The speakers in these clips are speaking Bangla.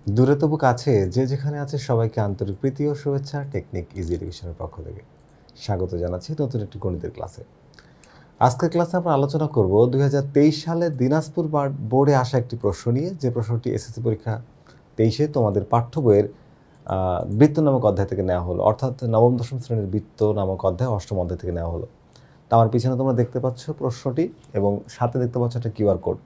দূরে তবু কাছে যে যেখানে আছে সবাইকে আন্তরিক প্রীতি ও শুভেচ্ছা টেকনিক ইজি এডুকেশনের পক্ষ থেকে স্বাগত জানাচ্ছি নতুন একটি গণিতের ক্লাসে। আজকের ক্লাসে আমরা আলোচনা করব 2023 সালে দিনাজপুর বোর্ডে আসা একটি প্রশ্ন নিয়ে, যে প্রশ্নটি এসএসসি পরীক্ষা 23-এ তোমাদের পাঠ্য বইয়ের বৃত্ত নামক অধ্যায় থেকে নেওয়া হলো, অর্থাৎ নবম দশম শ্রেণীর বৃত্ত নামক অধ্যায় অষ্টম অধ্যায় থেকে নেওয়া হলো। তা আমার পিছনে তোমরা দেখতে পাচ্ছ প্রশ্নটি এবং সাথে দেখতে পাচ্ছ একটা কিউআর কোড।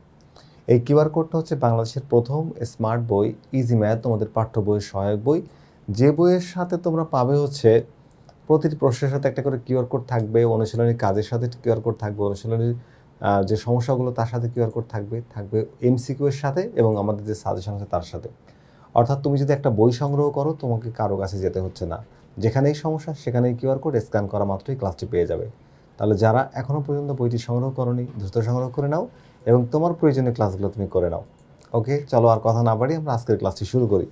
এই কিউআর কোডটা হচ্ছে বাংলাদেশের প্রথম স্মার্ট বই ইজি ম্যাথ, তোমাদের পাঠ্য বইয়ের সহায়ক বই, যে বইয়ের সাথে তোমরা পাবে হচ্ছে প্রতিটি প্রশ্নের সাথে একটা করে কিউআর কোড থাকবে, অনুশীলনীর কাজের সাথে কিউআর কোড থাকবে, অনুশীলনীর যে সমস্যাগুলো তার সাথে কিউআর কোড থাকবে, এমসিকিউ এর সাথে এবং আমাদের যে সাজেশন আছে তার সাথে। অর্থাৎ তুমি যদি একটা বই সংগ্রহ করো, তোমাকে কারো কাছে যেতে হচ্ছে না, যেখানেই সমস্যা সেখানেই কিউআর কোড স্ক্যান করা মাত্রই ক্লাসটি পেয়ে যাবে। তাহলে যারা এখনও পর্যন্ত বইটি সংগ্রহ করোনি, দ্রুত সংগ্রহ করে নাও এবং তোমার প্রয়োজনীয় ক্লাসগুলো তুমি করে নাও। ওকে, চলো আর কথা না বাড়ি আমরা আজকের ক্লাসটি শুরু করি।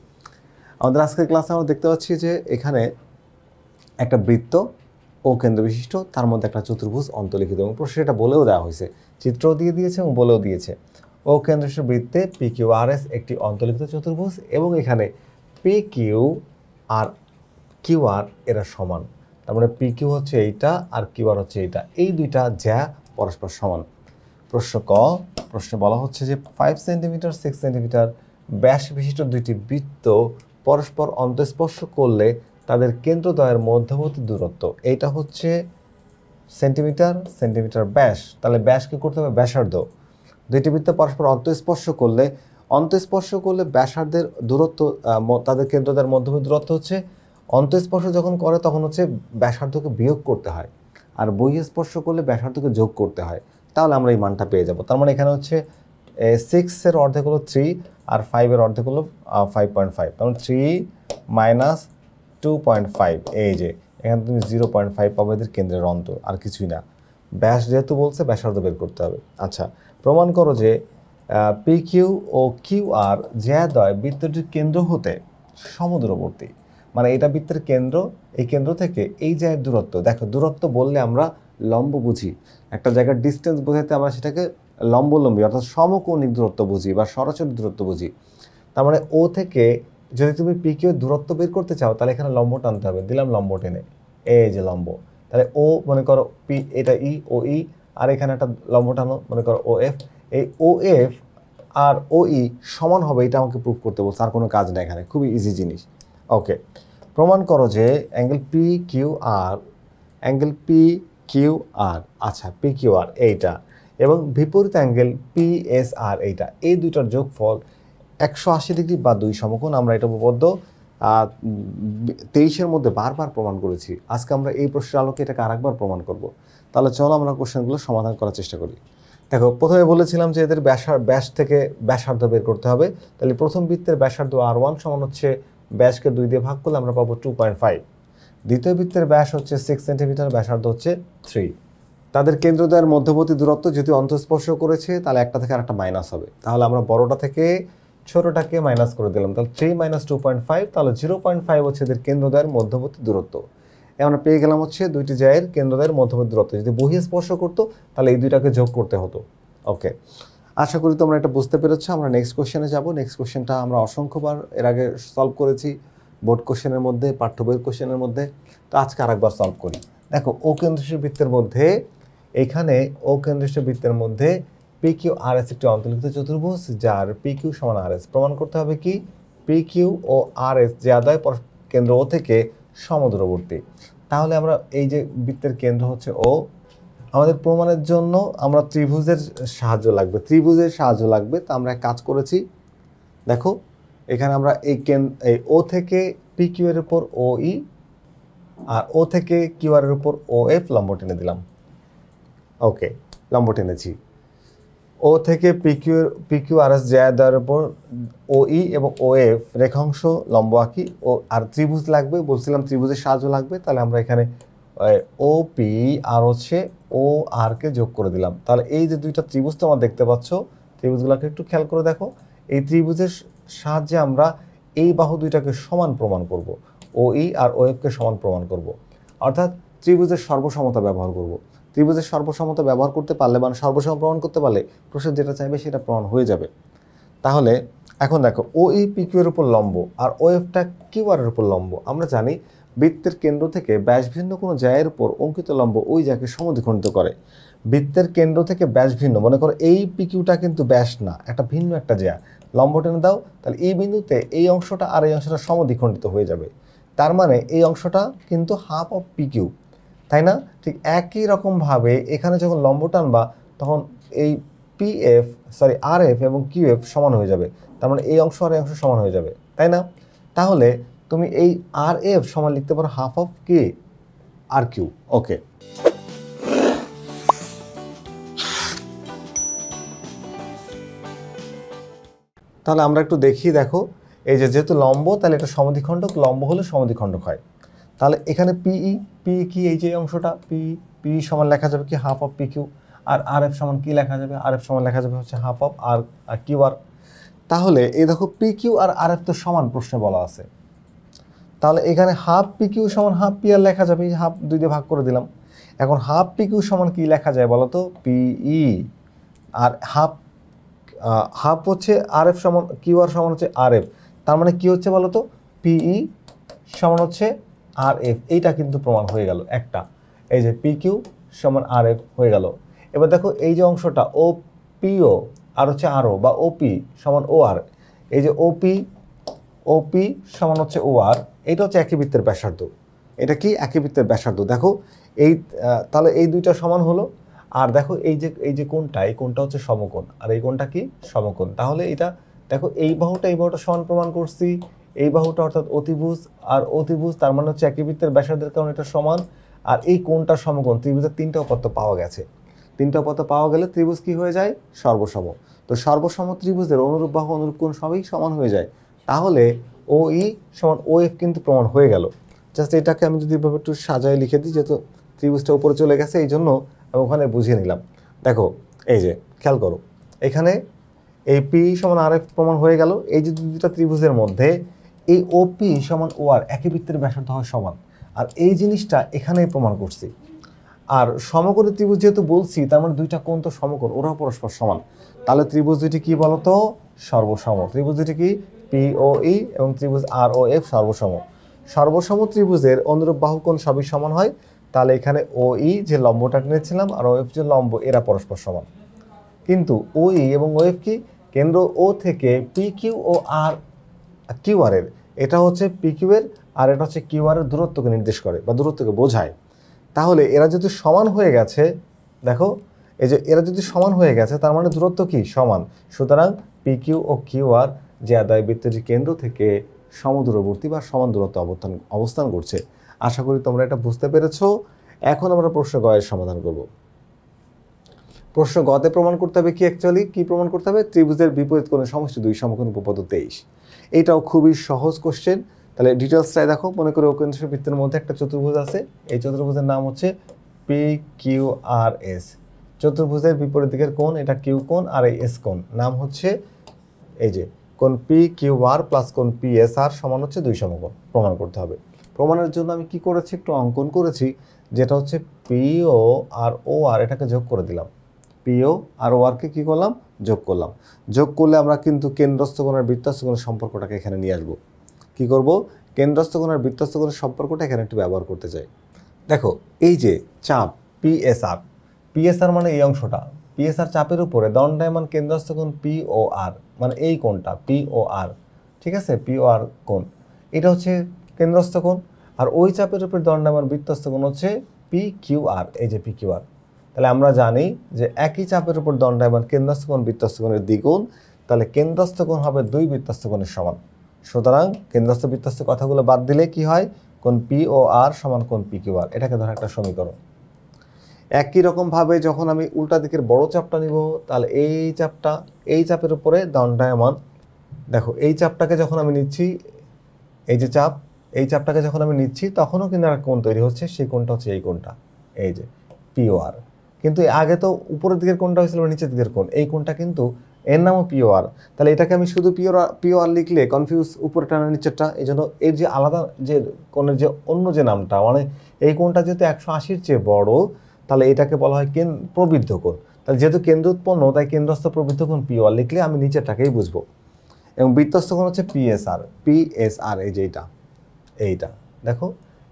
আমাদের আজকের ক্লাসে আমরা দেখতে পাচ্ছি যে এখানে একটা বৃত্ত ও কেন্দ্র বিশিষ্ট, তার মধ্যে একটা চতুর্ভুজ অন্তর্লিখিত এবং প্রশ্নে এটা বলেও দেওয়া হয়েছে, চিত্রও দিয়ে দিয়েছে এবং বলেও দিয়েছে। ও কেন্দ্র বিশিষ্ট বৃত্তে পি কিউ আর এস একটি অন্তর্লিখিত চতুর্ভুজ এবং এখানে পি কিউ আর কিউ আর এরা সমান। তার মানে পি কিউ হচ্ছে এইটা আর কিউ আর হচ্ছে এইটা, এই দুইটা যা পরস্পর সমান। প্রশ্নে বলা হচ্ছে যে 5 সেন্টিমিটার 6 সেন্টিমিটার ব্যাস বিশিষ্ট দুইটি বৃত্ত পরস্পর অন্তঃস্পর্শ করলে তাদের কেন্দ্রদ্বয়ের মধ্যবর্তী দূরত্ব, এইটা হচ্ছে সেন্টিমিটার ব্যাস, তাহলে ব্যাস কি করতে হবে, ব্যাসার্ধ। দুইটি বৃত্ত পরস্পর অন্তঃস্পর্শ করলে ব্যাসার্ধের দূরত্ব, তাদের কেন্দ্রদ্বয়ের মধ্যবর্তী দূরত্ব হচ্ছে, অন্তঃস্পর্শ যখন করে তখন হচ্ছে ব্যাসার্ধকে বিয়োগ করতে হয়, আর বহিঃস্পর্শ করলে ব্যাসার্ধকে যোগ করতে হয়। তাহলে আমরা এই মানটা পেয়ে যাব। তার মানে এখানে হচ্ছে 6-এর অর্ধেক হলো 3 আর 5-এর অর্ধেক হলো 5.5, তার মানে 3 মাইনাস 2.5, এই যে এখানে তুমি 0.5 পাবে এদের কেন্দ্রের অন্তর, আর কিছুই না। ব্যাস যেহেতু বলছে ব্যাসার্ধ বের করতে হবে। আচ্ছা, প্রমাণ করো যে P Q O Q R জ্যাদ্বয় বৃত্তটির কেন্দ্র হতে সমদূরবর্তী। মানে এটা বৃত্তের কেন্দ্র, এই কেন্দ্র থেকে এই জায়গার দূরত্ব, দেখো দূরত্ব বললে আমরা লম্ব বুঝি, একটা জায়গার ডিস্টেন্স বোঝাতে আমরা সেটাকে লম্বলম্বী অর্থাৎ সমকৌণিক দূরত্ব বুঝি বা সরাসরি দূরত্ব বুঝি। তার মানে ও থেকে যদি তুমি পি কিউ দূরত্ব বের করতে চাও তাহলে এখানে লম্ব টানতে হবে, দিলাম লম্ব টেনে, এই যে লম্ব। তাহলে ও মনে করো পি, এটা ই, ও ই, আর এখানে একটা লম্ব টানো, মনে করো ও এফ। এই ও এফ আর ও ই সমান হবে, এটা আমাকে প্রুভ করতে বলছে, আর কোনো কাজ নেই এখানে, খুবই ইজি জিনিস। ওকে, প্রমাণ করো যে অ্যাঙ্গেল পি কিউ আর, আচ্ছা পি কিউ আর এইটা এবং বিপরীত অ্যাঙ্গেল পি এস আর এইটা, এই দুইটার যোগফল 180 ডিগ্রি বা 2 সমকোণ। আমরা এটা উপপাদ্য 23-এর মধ্যে বারবার প্রমাণ করেছি। আজকে আমরা এই প্রশ্নের আলোকে এটাকে আরেকবার প্রমাণ করব। তাহলে চলো আমরা কোশ্চেনগুলো সমাধান করার চেষ্টা করি। দেখো, প্রথমে বলেছিলাম যে এদের ব্যাস থেকে ব্যাসার্ধ বের করতে হবে। তাহলে প্রথম বৃত্তের ব্যাসার্ধ R1 সমান হচ্ছে, ব্যাসকে 2 দিয়ে ভাগ করলে আমরা পাবো 2.5। দ্বিতীয় বৃত্তের ব্যাস হচ্ছে 6 সেন্টিমিটার, ব্যাসার্ধ হচ্ছে 3। তাদের কেন্দ্রদ্বয়ের মধ্যবর্তী দূরত্ব যদি অন্তঃস্পর্শ করেছে তাহলে একটা থেকে আরেকটা মাইনাস হবে, তাহলে আমরা বড়টা থেকে ছোটটাকে মাইনাস করে দিলাম, তাহলে 3 মাইনাস 2.5, তাহলে 0.5 হচ্ছে এদের কেন্দ্রদ্বয়ের মধ্যবর্তী দূরত্ব। আমরা পেয়ে গেলাম হচ্ছে দুইটি জায়ের কেন্দ্রদ্বয়ের মধ্যবর্তী দূরত্ব। যদি বহিঃস্পর্শ করতো তাহলে এই দুইটাকে যোগ করতে হতো। ওকে, আশা করি তোমরা এটা বুঝতে পেরেছো। আমরা নেক্সট কোশ্চেনে যাব। নেক্সট কোশ্চেনটা আমরা অসংখ্যবার এর আগে সলভ করেছি বোর্ড কোশ্চেনের মধ্যে, পাঠ্য বইয়ের কোশ্চেনের মধ্যে, তো আজকে আরেকবার সলভ করি। দেখো, ও কেন্দ্রীয় বৃত্তের মধ্যে, এখানে ও কেন্দ্রীয় বৃত্তের মধ্যে পি কিউ আর এস একটি অন্তর্লিখিত চতুর্ভুজ যার পি কিউ সমান আর এস। প্রমাণ করতে হবে কি, পি কিউ ও আর এস যে আদয় কেন্দ্র ও থেকে সমদূরবর্তী। তাহলে আমরা এই যে বৃত্তের কেন্দ্র হচ্ছে ও, আমাদের প্রমাণের জন্য আমরা ত্রিভুজের সাহায্য লাগবে। তা আমরা এক কাজ করেছি, দেখো এখানে আমরা এই ও থেকে পি কিউ এর উপর ও ই আর ও থেকে কিউ আর এর উপর ও এফ লম্ব টেনে দিলাম। ওকে, লম্ব টেনেছি। ও থেকে পি কিউ আর এস জ্যাদ্বয়ের উপর ও ই এবং ও এফ রেখাংশ লম্ব আঁকি, ও আর ত্রিভুজ লাগবে, বলছিলাম ত্রিভুজের সাহায্য লাগবে। তাহলে আমরা এখানে ও পি আর হচ্ছে ও আর কে যোগ করে দিলাম। তাহলে এই যে দুইটা ত্রিভুজ তোমরা দেখতে পাচ্ছ, ত্রিভুজগুলোকে একটু খেয়াল করে দেখো। এই ত্রিভুজের সাহায্যে আমরা এই বাহু দুইটাকে সমান প্রমাণ করব, ও ই আর ও এফ কে সমান প্রমাণ করব, অর্থাৎ ত্রিভুজের সর্বসমতা ব্যবহার করব। ত্রিভুজের সর্বসমতা ব্যবহার করতে পারলে, মানে সর্বসম প্রমাণ করতে পারলে প্রশ্ন যেটা চাইবে সেটা প্রমাণ হয়ে যাবে। তাহলে এখন দেখো ও ই পিকিউ এর উপর লম্ব আর ও এফটা কিউ আর এর উপর লম্ব। আমরা জানি বৃত্তের কেন্দ্র থেকে ব্যাস ভিন্ন কোনো জায়ের উপর অঙ্কিত লম্ব ওই জায়গাকে সমদ্বিখণ্ডিত করে। বৃত্তের কেন্দ্র থেকে ব্যাস ভিন্ন, মনে করো এই পিকিউটা কিন্তু ব্যাস না, একটা ভিন্ন একটা জায়গা, লম্ব টেনে দাও, তাহলে এই বিন্দুতে এই অংশটা আর এই অংশটা সমদ্বিখণ্ডিত হয়ে যাবে। তার মানে এই অংশটা কিন্তু হাফ অফ পিকিউ, তাই না? ঠিক একই রকমভাবে এখানে যখন লম্ব টানবা তখন এই আর এফ এবং কিউ এফ সমান হয়ে যাবে। তার মানে এই অংশ আর এই অংশ সমান হয়ে যাবে, তাই না? তাহলে তুমি এই আর এফ সমান লিখতে পারো হাফ অফ কে আর কিউ। ওকে, তাহলে আমরা একটু দেখি। দেখো এই যে যেহেতু লম্ব, তাহলে এটা সমদ্বিখণ্ডক, লম্ব হলে সমদ্বিখণ্ডক হয়। তাহলে এখানে পি কি, এই যে অংশটা পি সমান লেখা যাবে কি হাফ অফ পি কিউ, আর এফ সমান কি লেখা যাবে, আর এফ সমান লেখা যাবে হচ্ছে half of R Q R. তাহলে এই দেখো পি কিউ আর এফ তো সমান প্রশ্নে বলা আছে, তাহলে এখানে হাফ পি কিউ সমান হাফ পি আর লেখা যাবে, হাফ 2 দিয়ে ভাগ করে দিলাম। এখন হাফ পি কিউ সমান কি লেখা যায় বলো তো, পিই, আর হাফ হচ্ছে আর এফ সমান কিউ আর সমান হচ্ছে আর এফ, তার মানে কি হচ্ছে বলো তো, পিই সমান হচ্ছে আর এফ। এইটা কিন্তু প্রমাণ হয়ে গেল একটা, এই যে পি কিউ সমান আর এফ হয়ে গেল। এবার দেখো এই যে অংশটা ও পিও আর হচ্ছে আরও বা ওপি সমান ও আর, এই যে ওপি সমান হচ্ছে ও আর, এইটা হচ্ছে একই বৃত্তের ব্যাসার্ধ। এটা কি একই বৃত্তের ব্যাসার্ধ। দেখো এই তাহলে এই দুইটা সমান হলো। আর দেখো এই যে কোণটা, এই কোণটা হচ্ছে সমকোণ, আর এই কোণটা কি সমকোণ। তাহলে এটা দেখো এই বাহুটা সমান প্রমাণ করছি, এই বাহুটা অর্থাৎ অতিভুজ আর অতিভুজ, তার মানে হচ্ছে একই বৃত্তের ব্যাসার্ধের কারণে এটা সমান। আর এই কোণটা সমকোণ, ত্রিভুজের 3টা উপাত্ত পাওয়া গেছে। 3টা উপাত্ত পাওয়া গেলে ত্রিভুজ কি হয়ে যায়, সর্বসম। তো সর্বসম ত্রিভুজের অনুরূপ বাহু অনুরূপ কোণ সবই সমান হয়ে যায়। তাহলে ও ই সমান ও এফ কিন্তু প্রমাণ হয়ে গেল। জাস্ট এটাকে আমি যদি এভাবে একটু সাজায় লিখে দিই, যেহেতু ত্রিভুজটা উপরে চলে গেছে এই জন্য আমি ওখানে বুঝিয়ে নিলাম। দেখো এই যে খেয়াল করো, এখানে এই পি সমান আর এফ প্রমাণ হয়ে গেল। এই যে দুটা ত্রিভুজের মধ্যে এই ওপি সমান ও আর একই বৃত্তের ব্যাসার্ধ হয় সমান, আর এই জিনিসটা এখানেই প্রমাণ করছি। আর সমকোণী ত্রিভুজ যেহেতু বলছি, তার মানে দুইটা কোণ তো সমকোণ, ওরা পরস্পর সমান। তাহলে ত্রিভুজ দুইটি কি বলতো, সর্বসম। ত্রিভুজ দুইটি কি, পি ও ই এবং ত্রিভুজ আর ও এফ সর্বসম। সর্বসম ত্রিভুজের অনুরূপ বাহু কোণ সবই সমান হয়। তাহলে এখানে ও ই যে লম্বটা টেনেছিলাম আর ও এফ যে লম্ব, এরা পরস্পর সমান। কিন্তু ও ই এবং ও এফ কি, কেন্দ্র ও থেকে পি কিউ ও আর কিউ আর এর, এটা হচ্ছে পি কিউ এর আর এটা হচ্ছে কিউ আর এর দূরত্বকে নির্দেশ করে বা দূরত্বকে বোঝায়। তাহলে এরা যদি সমান হয়ে গেছে, দেখো এই যে এরা যদি সমান হয়ে গেছে, তার মানে দূরত্ব কি সমান। সুতরাং P Q O Q R যে আদায় বৃত্তটি কেন্দ্র থেকে সমদূরবর্তী বা সমান দূরত্ব অবস্থান করছে। আশা করি তোমরা এটা বুঝতে পেরেছো। এখন আমরা প্রশ্ন গ এর সমাধান করব। প্রশ্ন গতে প্রমাণ করতে হবে কি, অ্যাকচুয়ালি কি প্রমাণ করতে হবে, ত্রিভুজের বিপরীত কোণের সমষ্টি 2 সমকোণ উপপাদ্য 23। এইটাও খুবই সহজ কোশ্চেন। তাহলে ডিটেলসটাই দেখো। মনে করো অকেন্দ্র বৃত্তের মধ্যে একটা চতুর্ভুজ আছে, এই চতুর্ভুজের নাম হচ্ছে পি কিউ আর এস। চতুর্ভুজের বিপরীত দিকের কোণ এটা কিউ কোণ, আর এই এস কোণ নাম হচ্ছে এই যে কোণ পি কিউ আর প্লাস কোণ পি এস আর সমান হচ্ছে 2 সমকোণ। প্রমাণ করতে হবে। প্রমাণের জন্য আমি কি করেছি, একটু অঙ্কন করেছি, যেটা হচ্ছে পিও আর ও আর, এটাকে যোগ করে দিলাম। পিও আর ও আরকে কী করলাম, যোগ করলাম। যোগ করলে আমরা কিন্তু কেন্দ্রস্থ কোণ আর বৃত্তস্থ কোণের সম্পর্কটাকে এখানে নিয়ে আসবো। কী করব, কেন্দ্রস্থ কোণ আর বৃত্তস্থ কোণের সম্পর্কটা এখানে একটু ব্যবহার করতে চাই। দেখো এই যে চাপ পিএসআর মানে এই অংশটা, পিএসআর চাপের উপরে দণ্ডায়মান কেন্দ্রস্থ কোণ পি ও আর, মানে এই কোণটা পি ও আর, ঠিক আছে, পি ও আর কোণ, এটা হচ্ছে কেন্দ্রস্থ কোণ। আর ওই চাপের উপরে দণ্ডায়মান বৃত্তস্থ কোণ হচ্ছে পি কিউ আর, এই যে পি কিউ আর। তাহলে আমরা জানি যে একই চাপের উপর দণ্ডায়মান কেন্দ্রস্থ কোণ বৃত্তস্থ কোণের দ্বিগুণ, তাহলে কেন্দ্রস্থ কোণ হবে 2 বৃত্তস্থ কোণের সমান। সুতরাং কেন্দ্রস্থ বৃত্তস্থ কথাগুলো বাদ দিলে কি হয়, কোণ পি ও আর সমান কোণ পি কিউ আর, এটাকে ধরো একটা সমীকরণ। একই রকমভাবে যখন আমি উল্টা দিকের বড় চাপটা নিব, তাহলে এই চাপের উপরে দণ্ডায়মান, দেখো এই চাপটাকে যখন আমি নিচ্ছি, এই যে চাপ, এই চাপটাকে যখন আমি নিচ্ছি তখনও কিন্তু একটা কোণ তৈরি হচ্ছে, সেই কোণটা হচ্ছে এই কোণটা, এই যে পিও আর। কিন্তু আগে তো উপরের দিকের কোণটা হয়েছিল নিচের দিকের কোণ, এই কোণটা কিন্তু এর নামও পিও আর। তাহলে এটাকে আমি শুধু পিও আর লিখলে কনফিউজ, উপরে টানা নিচেরটা, এই জন্য এর যে আলাদা যে কোণের যে অন্য যে নামটা, মানে এই কোণটা যেহেতু 180-র চেয়ে বড়, তাহলে এটাকে বলা হয় প্রবৃদ্ধ কোণ। তাহলে যেহেতু কেন্দ্র উৎপন্ন, তাই কেন্দ্রস্থ প্রবৃদ্ধ কোণ পিও আর লিখলে আমি নিচেরটাকেই বুঝবো। এবং বৃত্তস্থ কোণ হচ্ছে পিএসআর, পিএসআর এই যে এইটা দেখো,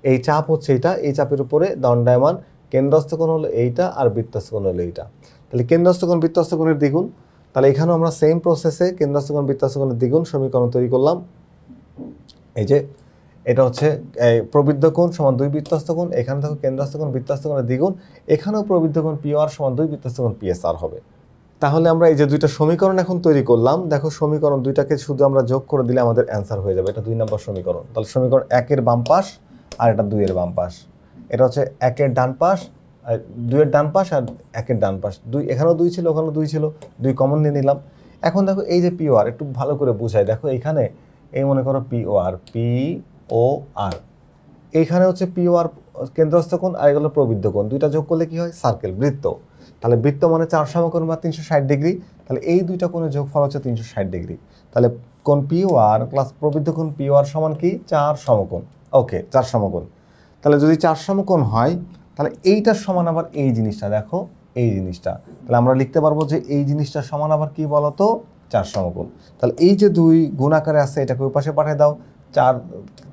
এই চাপ হচ্ছে এইটা, এই চাপের উপরে দণ্ডায়মান কেন্দ্রস্থ কোণ হলো এইটা আর বৃত্তস্থ কোণ হলো এইটা। তাহলে কেন্দ্রস্থ কোণ বৃত্তস্থ কোণের দ্বিগুণ। তাহলে এখানেও আমরা সেম প্রসেসে কেন্দ্রস্থ কোণ বৃত্তস্থ কোণের দ্বিগুণ সমীকরণ তৈরি করলাম। এই যে এটা হচ্ছে প্রবৃদ্ধ কোণ সমান 2 বৃত্তস্থ কোণ, এখানে দেখো কেন্দ্রস্থ কোণ বৃত্তস্থ কোণের দ্বিগুণ, এখানেও প্রবৃদ্ধ কোণ পিওআর সমান 2 বৃত্তস্থ কোণ পিএসআর হবে। তাহলে আমরা এই যে দুইটা সমীকরণ এখন তৈরি করলাম, দেখো সমীকরণ দুইটাকে শুধু আমরা যোগ করে দিলে আমাদের অ্যান্সার হয়ে যাবে। এটা 2 নম্বর সমীকরণ। তাহলে সমীকরণ 1 এর বাম পাশ আর এটা 2 এর বাম পাশ। এটা হচ্ছে 1 এর ডান পাশ, 2 এর ডান পাশ আর 1 এর ডান পাশ। 2 এখানেও 2 ছিল, ওখানেও 2 ছিল, 2 কমন নিয়ে নিলাম। এখন দেখো এই যে পিওআর একটু ভালো করে বুঝাই, দেখো এখানে এই মনে করো পিওআর, পিওআর, এইখানে হচ্ছে পিওআর কেন্দ্রস্থ কোণ আর এগুলো প্রবৃদ্ধ কোণ, দুইটা যোগ করলে কি হয়? সার্কেল, বৃত্ত। তাহলে বৃত্ত মানে 4 সমকোণ বা 360 ডিগ্রি। তাহলে এই দুইটা কোণের যোগফল হচ্ছে 360 ডিগ্রি। তাহলে কোণ পিওআর প্লাস প্রবৃদ্ধ কোণ পিওআর সমান কি? 4 সমকোণ। ওকে, 4 সমকোণ। তাহলে যদি 4 সমকোণ হয় তাহলে এইটার সমান আবার এই জিনিসটা, দেখো এই জিনিসটা, তাহলে আমরা লিখতে পারবো যে এই জিনিসটা সমান আবার কি বলতো? 4 সমকোণ। তাহলে এই যে 2 গুণ আকারে আছে, এটাকে ওই পাশে পাঠিয়ে দাও,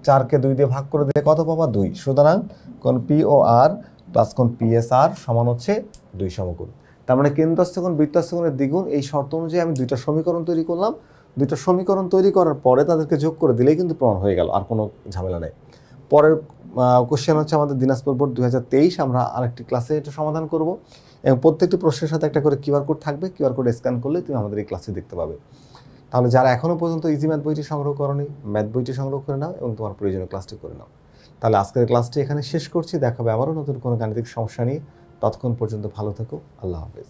4কে 2 দিয়ে ভাগ করে দিলে কত পাবা? 2। সুতরাং কোণ পিওআর প্লাস কোণ পিএসআর সমান হচ্ছে 2 সমকোণ। তার মানে কেন্দ্রস্থ কোণ বৃত্তস্থ কোণের দ্বিগুণ। এই শর্ত অনুযায়ী আমি দুইটা সমীকরণ তৈরি করলাম। দুইটা সমীকরণ তৈরি করার পরে তাদেরকে যোগ করে দিলেই কিন্তু প্রমাণ হয়ে গেল, আর কোনো ঝামেলা নেই। পরের কোশ্চেন হচ্ছে আমাদের দিনাজপুর বোর্ড 2023, আমরা আরেকটি ক্লাসে এটা সমাধান করব এবং প্রত্যেকটি প্রশ্নের সাথে একটা করে কিউআর কোড থাকবে। কিউআর কোড স্ক্যান করলে তুমি আমাদের এই ক্লাসে দেখতে পাবে। তাহলে যারা এখনও পর্যন্ত ইজি ম্যাথ বইটি সংগ্রহ করোনি, ম্যাথ বইটি সংগ্রহ করে নাও এবং তোমার প্রয়োজনীয় ক্লাসটি করে নাও। তাহলে আজকের ক্লাসটি এখানে শেষ করছি। দেখাবে আবারও নতুন কোনো গাণিতিক সমস্যা নিয়ে। ততক্ষণ পর্যন্ত ভালো থেকো। আল্লাহ হাফেজ।